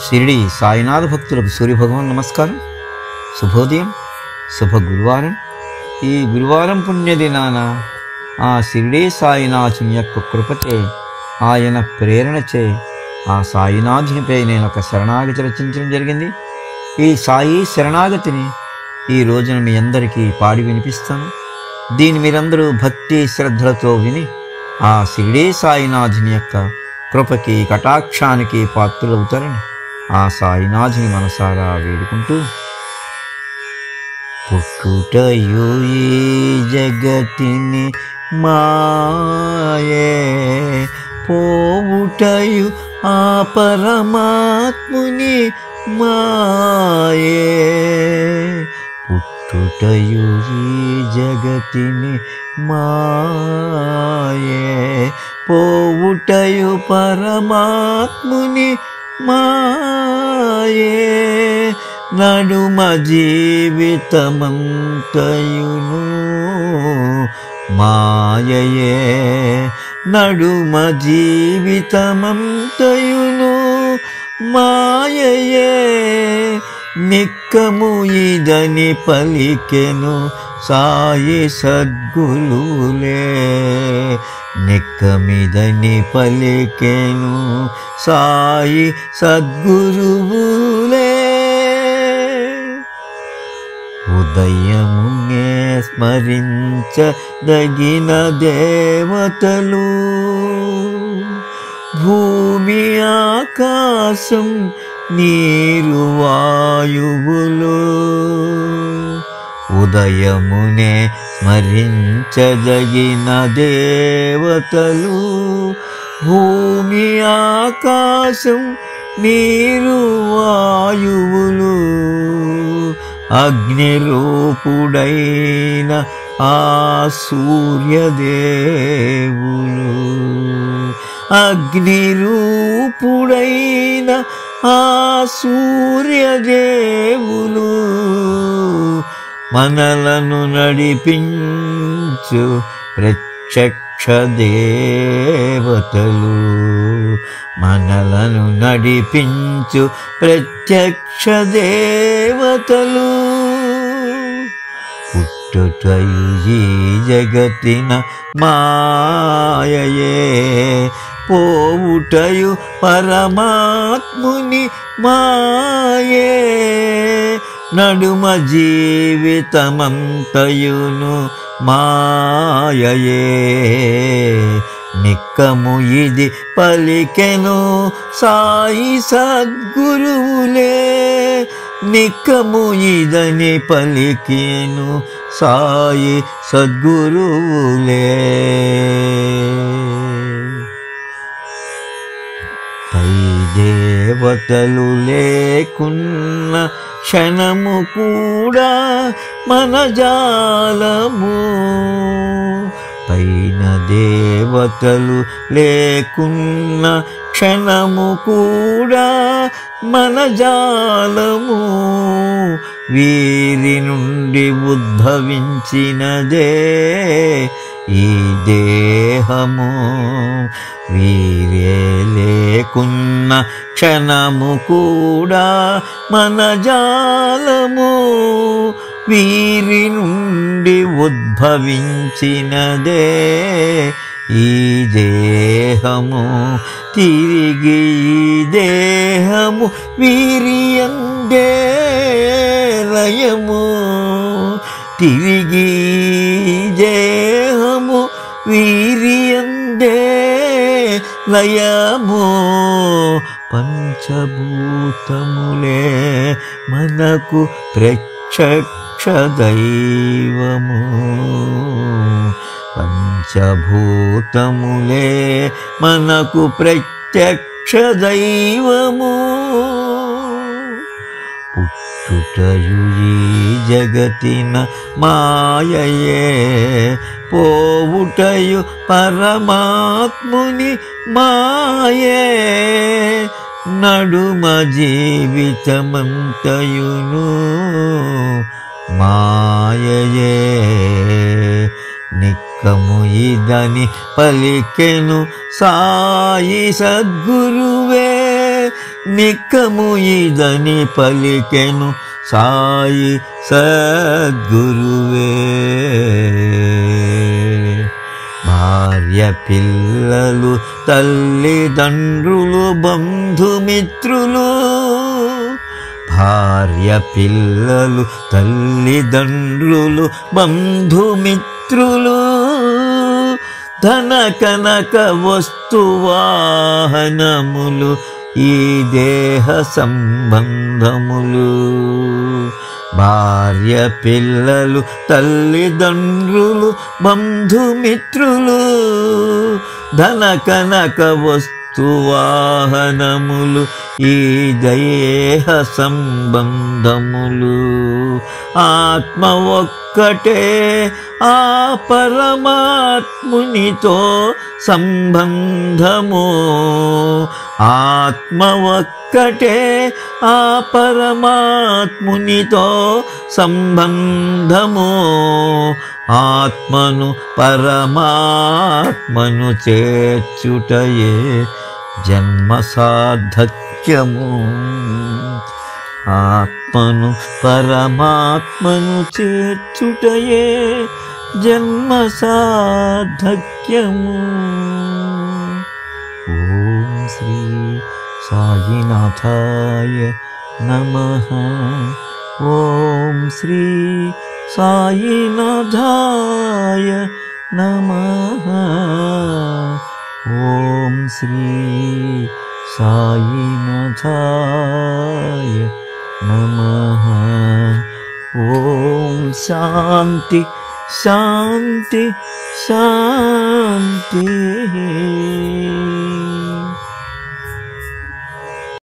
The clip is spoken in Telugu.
షిరిడి సాయినాథ భక్తులకు సూర్యభగవాన్ నమస్కారం. శుభోదయం, శుభ గురువారం. ఈ గురువారం పుణ్యదినాన ఆ షిరిడి సాయినాథుని యొక్క కృపచే, ఆయన ప్రేరణచే ఆ సాయినాథునిపై నేను ఒక శరణాగతి రచించడం జరిగింది. ఈ సాయి శరణాగతిని ఈ రోజున మీ అందరికీ పాడి వినిపిస్తాను. దీన్ని మీరందరూ భక్తి శ్రద్ధలతో విని ఆ షిరిడి సాయినాథుని యొక్క కృపకి కటాక్షానికి పాత్రులవుతారని ఆ సాయినాథుని మనసారా వేడుకుంటూ, పుట్టుటయు ఈ జగతిని మాయే, పోవుటయు ఆ పరమాత్ముని మాయే. పుట్టుటయు ఈ జగతిని మాయే, పోవుటయు పరమాత్ముని మాయే. నడుమ జీవితమంతయును మాయయే, నడుమ జీవితమంతయును మాయయే. నిక్కము ఇదని పలికెను సాయి సద్గురులే, నిక్కమిదని పలికెను సాయి సద్గురువులే. ఉదయమునే స్మరించదగిన దేవతలు, భూమి ఆకాశం నీరు వాయువులు. ఉదయమునే స్మరించదగిన దేవతలు, భూమి ఆకాశం నీరు వాయువులు. అగ్నిరూపుడైన ఆ సూర్యదేవులు, అగ్నిరూపుడైన ఆ సూర్యదేవులు. మనలను నడిపించు ప్రత్యక్ష దేవతలు, మనలను నడిపించు ప్రత్యక్ష దేవతలు. పుట్టుటయు ఈ జగతిన మాయయే, పోవుటయు పరమాత్ముని మాయే. నడుమ జీవితమంతయును మాయయే, నిక్కము ఇది పలికెను సాయి సద్గురువులే, నిక్కము ఇదని పలికెను సాయి సద్గురువులే. పై దేవతలు లేకున్న క్షణము కూడా మన జాలము, పైన దేవతలు లేకున్న క్షణము కూడా మన జాలము. వీరి నుండి ఉద్భవించినదే ఈ దేహము, వీరే లేకున్న క్షణము కూడా మన జాలము. వీరి నుండి ఉద్భవించినదే ఈ దేహము, తిరిగి ఈ దేహము వీరియందే లయము. తిరిగి ఈ దేహము వీరియందే లయము. పంచభూతములే మనకు ప్రత్యక్ష దైవము, పంచభూతములే మనకు ప్రత్యక్ష దైవము. పుట్టుటయు ఈ జగతిన మాయయే, పోవుటయు పరమాత్ముని మాయే. నడుమ జీవితమంతయును మాయయే, నిక్కము ఇదని పలికెను సాయి సద్గురువే, నిక్కము ఇదని పలికెను సాయి సద్గురువే. భార్య పిల్లలు తల్లిదండ్రులు బంధుమిత్రులు, భార్య పిల్లలు తల్లిదండ్రులు బంధుమిత్రులు, ధన కనక వస్తువాహనములు ఈ దేహ సంబంధములు. భార్య పిల్లలు తల్లిదండ్రులు బంధుమిత్రులు, ధన కనక వస్తువాహనములు ఈ దేహ సంబంధములు. ఆత్మ ఒక్కటే ఆ పరమాత్మునితో సంబంధము, ఆత్మ ఒక్కటే ఆ పరమాత్మునితో సంబంధము. ఆత్మను పరమాత్మను చేర్చుటయే జన్మ సార్థక్యము. ఆత్మను పరమాత్మను చేర్చుటయే జన్మ సార్థక్యము. ఓం శ్రీ సాయినాథాయ నమః. ఓం శ్రీ సాయినాథాయ నమః. ఓం శ్రీ సాయినాథాయ నమః. ఓం శాంతి శాంతి శాంతి.